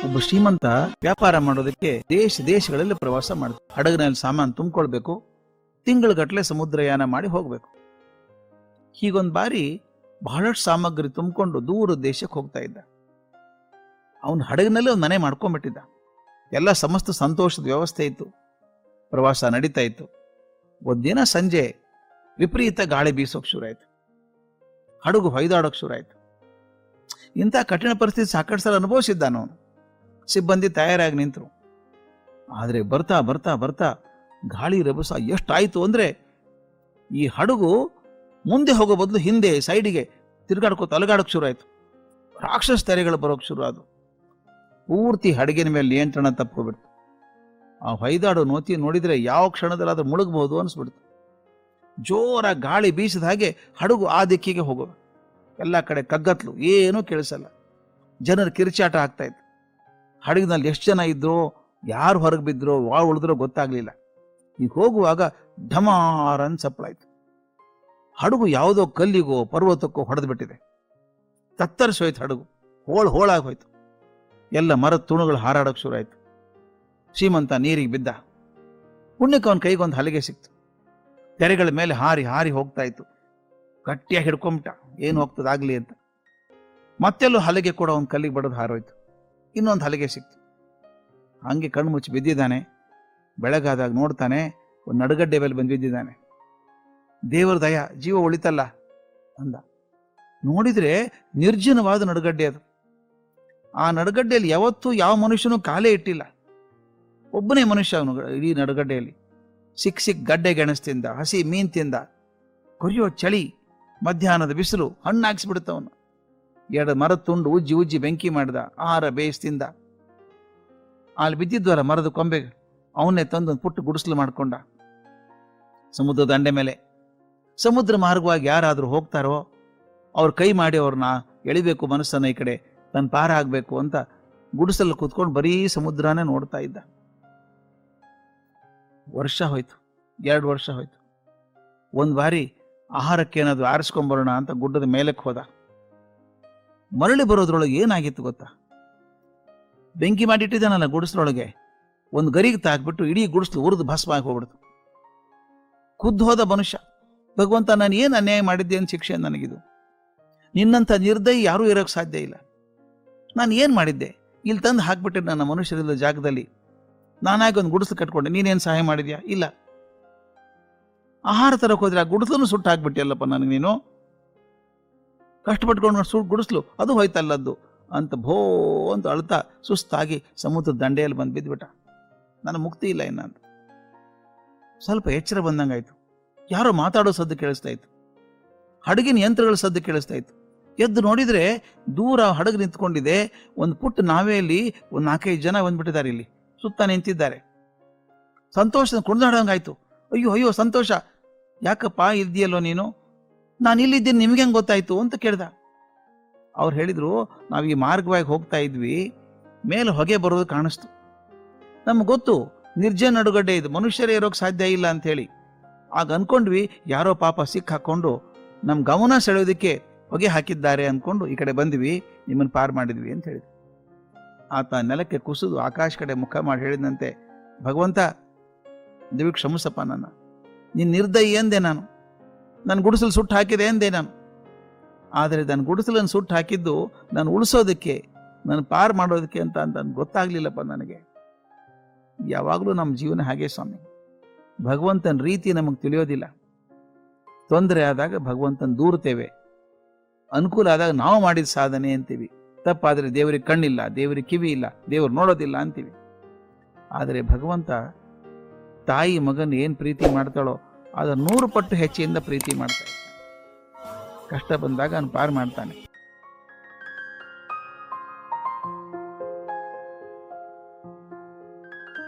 ಒಬ್ಬ ಶ್ರೀಮಂತ ವ್ಯಾಪಾರ ಮಾಡೋದಕ್ಕೆ ದೇಶಗಳಲ್ಲಿ ಪ್ರವಾಸ ಮಾಡ್ತಾರೆ. ಹಡಗಿನಲ್ಲಿ ಸಾಮಾನು ತುಂಬಿಕೊಳ್ಬೇಕು, ತಿಂಗಳಗಟ್ಟಲೆ ಸಮುದ್ರಯಾನ ಮಾಡಿ ಹೋಗ್ಬೇಕು. ಹೀಗೊಂದು ಬಾರಿ ಬಹಳಷ್ಟು ಸಾಮಗ್ರಿ ತುಂಬಿಕೊಂಡು ದೂರ ದೇಶಕ್ಕೆ ಹೋಗ್ತಾ ಇದ್ದ. ಅವನು ಹಡಗಿನಲ್ಲಿ ಒಂದು ಮನೆ ಮಾಡ್ಕೊಂಡ್ಬಿಟ್ಟಿದ್ದ. ಎಲ್ಲ ಸಮಸ್ತ ಸಂತೋಷದ ವ್ಯವಸ್ಥೆ ಇತ್ತು, ಪ್ರವಾಸ ನಡೀತಾ ಇತ್ತು. ಒಂದಿನ ಸಂಜೆ ವಿಪರೀತ ಗಾಳಿ ಬೀಸೋಕ್ ಶುರು ಆಯ್ತು, ಹಡಗು ಹೊಯ್ದಾಡೋಕ್ ಶುರು ಆಯ್ತು. ಇಂಥ ಕಠಿಣ ಪರಿಸ್ಥಿತಿ ಸಾಕಷ್ಟು ಸಲ ಅನುಭವಿಸಿದ್ದಾನವನು. ಸಿಬ್ಬಂದಿ ತಯಾರಾಗಿ ನಿಂತರು. ಆದರೆ ಬರ್ತಾ ಬರ್ತಾ ಬರ್ತಾ ಗಾಳಿ ರಭಸ ಎಷ್ಟಾಯ್ತು ಅಂದ್ರೆ ಈ ಹಡಗು ಮುಂದೆ ಹೋಗೋ ಬದಲು ಹಿಂದೆ ಸೈಡಿಗೆ ತಿರುಗಾಡ್ಕೋತ ಅಲಗಾಡೋಕೆ ಶುರು ಆಯ್ತು. ರಾಕ್ಷಸ ತೆರೆಗಳು ಬರೋಕೆ ಶುರು ಆದವು. ಪೂರ್ತಿ ಹಡಗಿನ ಮೇಲೆ ನಿಯಂತ್ರಣ ತಪ್ಪೋಗ್ಬಿಡ್ತು. ಆ ಹೊಯ್ದಾಡೋ ನೋತಿ ನೋಡಿದ್ರೆ ಯಾವ ಕ್ಷಣದಲ್ಲಾದ್ರೂ ಮುಳುಗಬಹುದು ಅನಿಸ್ಬಿಡ್ತು. ಜೋರ ಗಾಳಿ ಬೀಸಿದ ಹಾಗೆ ಹಡಗು ಆ ದಿಕ್ಕಿಗೆ ಹೋಗೋದು. ಎಲ್ಲ ಕಡೆ ಕಗ್ಗತ್ಲು, ಏನೂ ಕೇಳಿಸಲ್ಲ. ಜನರು ಕಿರಿಚಾಟ ಆಗ್ತಾ ಇತ್ತು. ಹಡಗಿನಲ್ಲಿ ಎಷ್ಟು ಜನ ಇದ್ರೋ, ಯಾರು ಹೊರಗೆ ಬಿದ್ರೋ, ಉಳಿದ್ರೋ ಗೊತ್ತಾಗ್ಲಿಲ್ಲ. ಈಗ ಹೋಗುವಾಗ ಢಮಾರನ್ ಸಪ್ಪಳಾಯ್ತು. ಹಡಗು ಯಾವುದೋ ಕಲ್ಲಿಗೋ ಪರ್ವತಕ್ಕೋ ಹೊಡೆದು ಬಿಟ್ಟಿದೆ. ತತ್ತರಿಸೋಯ್ತು ಹಡಗು, ಹೋಳಾಗಿ ಹೋಯ್ತು. ಎಲ್ಲ ಮರದ ತುಣುಗಳು ಹಾರಾಡೋಕೆ ಶುರು ಆಯ್ತು. ಶ್ರೀಮಂತ ನೀರಿಗೆ ಬಿದ್ದ. ಪುಣ್ಯಕ್ಕೆ ಅವನ ಕೈಗೊಂದು ಹಲಿಗೆ ಸಿಕ್ತು. ತೆರೆಗಳ ಮೇಲೆ ಹಾರಿ ಹಾರಿ ಹೋಗ್ತಾ ಇತ್ತು. ಗಟ್ಟಿಯಾಗಿ ಹಿಡ್ಕೊಂಬಿಟ್ಟ, ಏನು ಹೋಗ್ತದಾಗ್ಲಿ ಅಂತ. ಮತ್ತೆಲ್ಲೂ ಹಲಿಗೆ ಕೂಡ ಅವನ ಕಲ್ಲಿಗೆ ಬಡದು ಹಾರೋಯ್ತು. ಇನ್ನೊಂದು ಹಲಿಗೆ ಸಿಕ್ತು. ಹಂಗೆ ಕಣ್ಣು ಮುಚ್ಚಿ ಬಿದ್ದಿದ್ದಾನೆ. ಬೆಳಗಾದಾಗ ನೋಡ್ತಾನೆ, ಒಂದು ನಡುಗಡ್ಡೆ ಮೇಲೆ ಬಂದು ಬಿದ್ದಿದ್ದಾನೆ. ದೇವರ ದಯ, ಜೀವ ಉಳಿತಲ್ಲ ಅಂದ. ನೋಡಿದ್ರೆ ನಿರ್ಜನವಾದ ನಡುಗಡ್ಡೆ ಅದು. ಆ ನಡುಗಡ್ಡೆಯಲ್ಲಿ ಯಾವತ್ತೂ ಯಾವ ಮನುಷ್ಯನೂ ಕಾಲೇ ಇಟ್ಟಿಲ್ಲ. ಒಬ್ಬನೇ ಮನುಷ್ಯ ಅವನು ಇಡೀ ನಡುಗಡ್ಡೆಯಲ್ಲಿ. ಸಿಕ್ ಗಡ್ಡೆ ಗೆಣಸು ತಿಂದ, ಹಸಿ ಮೀನ್ ತಿಂದ. ಕೊರಿಯೋ ಚಳಿ, ಮಧ್ಯಾಹ್ನದ ಬಿಸಿಲು ಹಣ್ಣಾಕ್ಸ್ಬಿಡುತ್ತವನು. ಎರಡು ಮರದ ತುಂಡು ಉಜ್ಜಿ ಬೆಂಕಿ ಮಾಡಿದ, ಆಹಾರ ಬೇಯಿಸ್ತಿಂದ. ಅಲ್ಲಿ ಬಿದ್ದಿದ್ವಲ್ಲ ಮರದ ಕೊಂಬೆ, ಅವನ್ನೇ ತಂದು ಒಂದು ಪುಟ್ಟ ಗುಡಿಸಲು ಮಾಡ್ಕೊಂಡ ಸಮುದ್ರ ದಂಡೆ ಮೇಲೆ. ಸಮುದ್ರ ಮಾರ್ಗವಾಗಿ ಯಾರಾದರೂ ಹೋಗ್ತಾರೋ ಅವ್ರ ಕೈ ಮಾಡಿ ಅವ್ರನ್ನ ಎಳಿಬೇಕು, ಮನಸ್ಸನ್ನ ಈ ಕಡೆ ತನ್ನ ಪಾರ ಆಗ್ಬೇಕು ಅಂತ ಗುಡಿಸಲು ಕೂತ್ಕೊಂಡು ಬರೀ ಸಮುದ್ರನೇ ನೋಡ್ತಾ ಇದ್ದ. ವರ್ಷ ಹೋಯ್ತು, 2 ವರ್ಷ ಹೋಯ್ತು. ಒಂದು ಬಾರಿ ಆಹಾರಕ್ಕೆ ಏನಾದ್ರು ಆರಿಸ್ಕೊಂಬರೋಣ ಅಂತ ಗುಡ್ಡದ ಮೇಲಕ್ಕೆ ಹೋದ. ಮರಳಿ ಬರೋದ್ರೊಳಗೆ ಏನಾಗಿತ್ತು ಗೊತ್ತಾ? ಬೆಂಕಿ ಮಾಡಿಟ್ಟಿದ್ದಾನಲ್ಲ ಗುಡಿಸ್ಲೊಳಗೆ, ಒಂದು ಗರಿಗೆ ತಾಕ್ಬಿಟ್ಟು ಇಡೀ ಗುಡಿಸ್ಲು ಉರಿದು ಭಸ್ಮ ಆಗಿ ಹೋಗ್ಬಿಡ್ತು. ಖುದ್ದು ಹೋದ ಮನುಷ್ಯ, ಭಗವಂತ ನಾನು ಏನು ಅನ್ಯಾಯ ಮಾಡಿದ್ದೆ ಅಂತ ಶಿಕ್ಷೆ ನನಗಿದು. ನಿನ್ನಂಥ ನಿರ್ದಯಿ ಯಾರೂ ಇರೋಕ್ಕೆ ಸಾಧ್ಯ ಇಲ್ಲ. ನಾನು ಏನು ಮಾಡಿದ್ದೆ? ಇಲ್ಲಿ ತಂದು ಹಾಕ್ಬಿಟ್ಟೆ ನನ್ನ ಮನುಷ್ಯರಿಲ್ಲ ಜಾಗದಲ್ಲಿ. ನಾನಾಗಿ ಒಂದು ಗುಡಿಸ್ಲು ಕಟ್ಕೊಂಡೆ, ನೀನೇನು ಸಹಾಯ ಮಾಡಿದ್ಯಾ? ಇಲ್ಲ. ಆಹಾರ ತರಕ್ಕೆ ಹೋದ್ರೆ ಆ ಗುಡಿಸ್ಲನ್ನು ಸುಟ್ಟು ಹಾಕ್ಬಿಟ್ಟಿಯಲ್ಲಪ್ಪ ನನಗೆ ನೀನು. ಕಷ್ಟಪಟ್ಕೊಂಡು ಗುಡಿಸ್ಲು ಅದು ಹೋಯ್ತಲ್ಲದ್ದು ಅಂತ ಭೋ ಅಂತ ಅಳ್ತಾ ಸುಸ್ತಾಗಿ ಸಮುದ್ರದ ದಂಡೆಯಲ್ಲಿ ಬಂದು ಬಿದ್ದುಬಿಟ್ಟ. ನನ್ನ ಮುಕ್ತಿ ಇಲ್ಲ ಇನ್ನಂತ. ಸ್ವಲ್ಪ ಎಚ್ಚರ ಬಂದಂಗಾಯ್ತು. ಯಾರೋ ಮಾತಾಡೋ ಸದ್ದು ಕೇಳಿಸ್ತಾ ಇತ್ತು. ಹಡಗಿನ ಯಂತ್ರಗಳ ಸದ್ದು ಕೇಳಿಸ್ತಾ ಇತ್ತು. ಎದ್ದು ನೋಡಿದ್ರೆ ದೂರ ಹಡಗು ನಿಂತ್ಕೊಂಡಿದೆ. ಒಂದು ಪುಟ್ಟ ನಾವೆಯಲ್ಲಿ ಒಂದು 4-5 ಜನ ಬಂದ್ಬಿಟ್ಟಿದ್ದಾರೆ. ಇಲ್ಲಿ ಸುತ್ತ ನಿಂತಿದ್ದಾರೆ. ಸಂತೋಷ ಕುಣಿದಾಡಂಗಾಯ್ತು. ಅಯ್ಯೋ ಅಯ್ಯೋ ಸಂತೋಷ, ಯಾಕಪ್ಪ ಇದ್ದೀಯಲ್ಲೋ ನೀನು? ನಾನು ಇಲ್ಲಿದ್ದೀನಿ, ನಿಮ್ಗೆ ಹೆಂಗೆ ಗೊತ್ತಾಯ್ತು ಅಂತ ಕೇಳ್ದ. ಅವ್ರು ಹೇಳಿದ್ರು, ನಾವು ಈ ಮಾರ್ಗವಾಗಿ ಹೋಗ್ತಾ ಇದ್ವಿ, ಮೇಲೆ ಹೊಗೆ ಬರೋದು ಕಾಣಿಸ್ತು. ನಮ್ಗೆ ಗೊತ್ತು ನಿರ್ಜನ ನಡುಗಡ್ಡೆ ಇದು, ಮನುಷ್ಯರೇ ಇರೋಕೆ ಸಾಧ್ಯ ಇಲ್ಲ ಅಂತ ಹೇಳಿ. ಆಗ ಅನ್ಕೊಂಡ್ವಿ ಯಾರೋ ಪಾಪ ಸಿಕ್ ಹಾಕೊಂಡು ನಮ್ ಗಮನ ಸೆಳೆಯೋದಕ್ಕೆ ಹೊಗೆ ಹಾಕಿದ್ದಾರೆ ಅನ್ಕೊಂಡು ಈ ಕಡೆ ಬಂದ್ವಿ, ನಿಮ್ಮನ್ನು ಪಾರು ಮಾಡಿದ್ವಿ ಅಂತ ಹೇಳಿದ್ರು. ಆತ ನೆಲಕ್ಕೆ ಕುಸಿದು ಆಕಾಶ ಕಡೆ ಮುಖ ಮಾಡಿ ಹೇಳಿದಂತೆ, ಭಗವಂತ ದೇವಿ ಕ್ಷಮಿಸಪ್ಪ, ನನ್ನ ನೀನ್ ನಿರ್ದಯಿ ಎಂದೆ ನಾನು, ನನ್ನ ಗುಡಿಸಲು ಸುಟ್ಟು ಹಾಕಿದೆ ಎಂದೆ ನಾನು. ಆದರೆ ನನ್ನ ಗುಡಿಸಲನ್ನು ಸುಟ್ಟು ಹಾಕಿದ್ದು ನಾನು ಉಳಿಸೋದಕ್ಕೆ, ನಾನು ಪಾರು ಮಾಡೋದಕ್ಕೆ ಅಂತ ನನ್ಗೆ ಗೊತ್ತಾಗ್ಲಿಲ್ಲಪ್ಪ ನನಗೆ. ಯಾವಾಗಲೂ ನಮ್ಮ ಜೀವನ ಹಾಗೆ ಸ್ವಾಮಿ, ಭಗವಂತನ ರೀತಿ ನಮಗೆ ತಿಳಿಯೋದಿಲ್ಲ. ತೊಂದರೆ ಆದಾಗ ಭಗವಂತನ ದೂರ್ತೇವೆ, ಅನುಕೂಲ ಆದಾಗ ನಾವು ಮಾಡಿದ ಸಾಧನೆ ಅಂತೀವಿ. ತಪ್ಪಾದರೆ ದೇವರಿಗೆ ಕಣ್ಣಿಲ್ಲ, ದೇವರಿಗೆ ಕಿವಿ ಇಲ್ಲ, ದೇವರು ನೋಡೋದಿಲ್ಲ ಅಂತೀವಿ. ಆದರೆ ಭಗವಂತ ತಾಯಿ ಮಗನ ಏನು ಪ್ರೀತಿ ಮಾಡ್ತಾಳೋ ಅದರ 100 ಪಟ್ಟು ಹೆಚ್ಚಿಂದ ಪ್ರೀತಿ ಮಾಡ್ತಾಳೆ. ಕಷ್ಟ ಬಂದಾಗ ಅವನು ಪಾರು ಮಾಡ್ತಾನೆ.